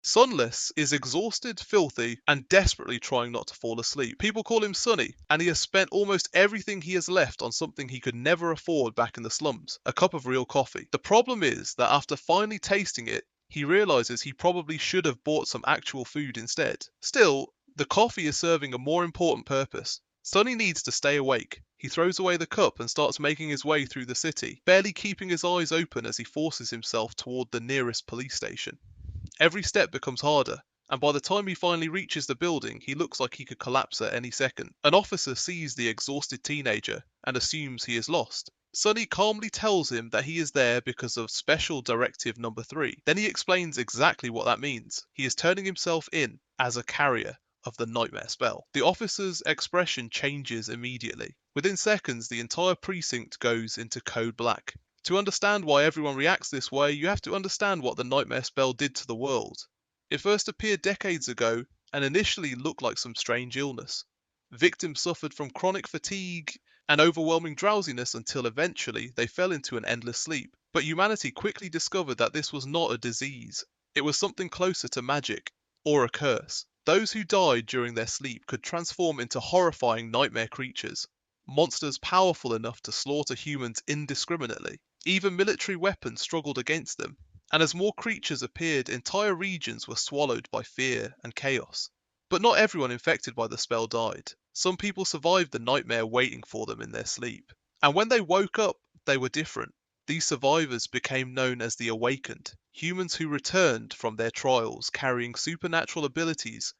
Sunless is exhausted, filthy, and desperately trying not to fall asleep. People call him Sunny, and he has spent almost everything he has left on something he could never afford back in the slums, a cup of real coffee. The problem is that after finally tasting it, he realizes he probably should have bought some actual food instead. Still, the coffee is serving a more important purpose. Sunny needs to stay awake. He throws away the cup and starts making his way through the city, barely keeping his eyes open as he forces himself toward the nearest police station. Every step becomes harder, and by the time he finally reaches the building, he looks like he could collapse at any second. An officer sees the exhausted teenager and assumes he is lost. Sunny calmly tells him that he is there because of Special Directive Number 3. Then he explains exactly what that means. He is turning himself in as a carrier of the nightmare spell. The officer's expression changes immediately. Within seconds, the entire precinct goes into code black. To understand why everyone reacts this way, you have to understand what the nightmare spell did to the world. It first appeared decades ago and initially looked like some strange illness. Victims suffered from chronic fatigue and overwhelming drowsiness until eventually they fell into an endless sleep. But humanity quickly discovered that this was not a disease. It was something closer to magic, or a curse. Those who died during their sleep could transform into horrifying nightmare creatures, monsters powerful enough to slaughter humans indiscriminately. Even military weapons struggled against them, and as more creatures appeared, entire regions were swallowed by fear and chaos. But not everyone infected by the spell died. Some people survived the nightmare waiting for them in their sleep. And when they woke up, they were different. These survivors became known as the awakened, humans who returned from their trials carrying supernatural abilities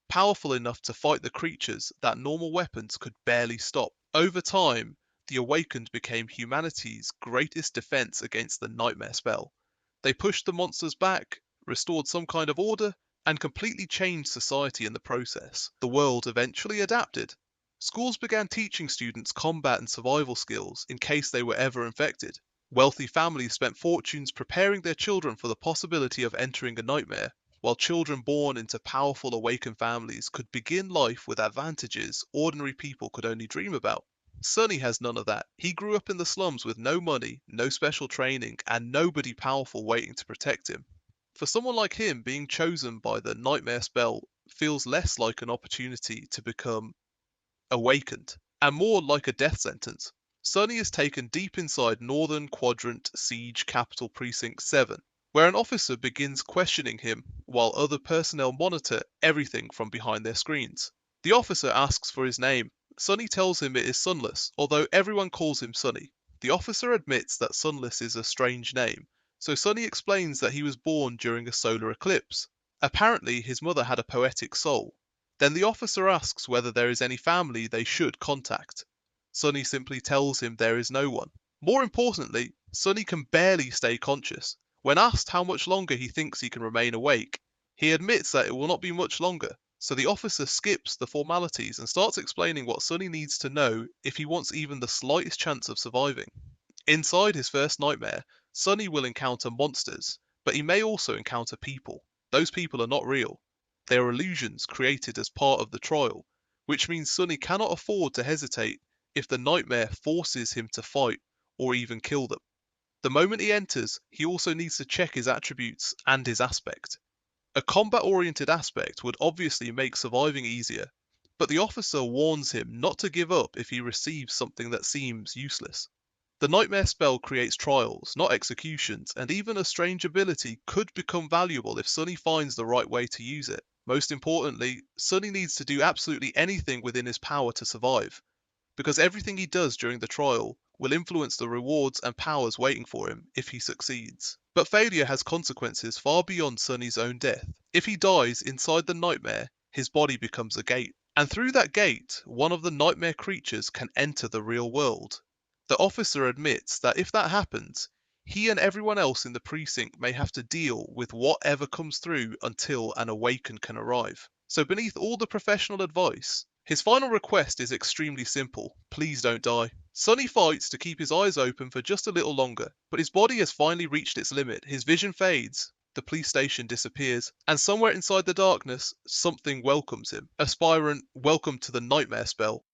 powerful enough to fight the creatures that normal weapons could barely stop. Over time, the Awakened became humanity's greatest defense against the nightmare spell. They pushed the monsters back, restored some kind of order, and completely changed society in the process. The world eventually adapted. Schools began teaching students combat and survival skills in case they were ever infected. Wealthy families spent fortunes preparing their children for the possibility of entering a nightmare, while children born into powerful awakened families could begin life with advantages ordinary people could only dream about. Sunny has none of that. He grew up in the slums with no money, no special training, and nobody powerful waiting to protect him. For someone like him, being chosen by the nightmare spell feels less like an opportunity to become awakened, and more like a death sentence. Sunny is taken deep inside Northern Quadrant Siege Capital Precinct 7, where an officer begins questioning him while other personnel monitor everything from behind their screens. The officer asks for his name. Sunny tells him it is Sunless, although everyone calls him Sunny. The officer admits that Sunless is a strange name, so Sunny explains that he was born during a solar eclipse. Apparently, his mother had a poetic soul. Then the officer asks whether there is any family they should contact. Sunny simply tells him there is no one. More importantly, Sunny can barely stay conscious. When asked how much longer he thinks he can remain awake, he admits that it will not be much longer, so the officer skips the formalities and starts explaining what Sunny needs to know if he wants even the slightest chance of surviving. Inside his first nightmare, Sunny will encounter monsters, but he may also encounter people. Those people are not real. They are illusions created as part of the trial, which means Sunny cannot afford to hesitate if the nightmare forces him to fight or even kill them. The moment he enters, he also needs to check his attributes and his aspect. A combat-oriented aspect would obviously make surviving easier, but the officer warns him not to give up if he receives something that seems useless. The nightmare spell creates trials, not executions, and even a strange ability could become valuable if Sunny finds the right way to use it. Most importantly, Sunny needs to do absolutely anything within his power to survive, because everything he does during the trial will influence the rewards and powers waiting for him if he succeeds. But failure has consequences far beyond Sunny's own death. If he dies inside the nightmare, his body becomes a gate. And through that gate, one of the nightmare creatures can enter the real world. The officer admits that if that happens, he and everyone else in the precinct may have to deal with whatever comes through until an awaken can arrive. So beneath all the professional advice, his final request is extremely simple: please don't die. Sunny fights to keep his eyes open for just a little longer, but his body has finally reached its limit. His vision fades, the police station disappears, and somewhere inside the darkness, something welcomes him. Aspirant, welcome to the nightmare spell.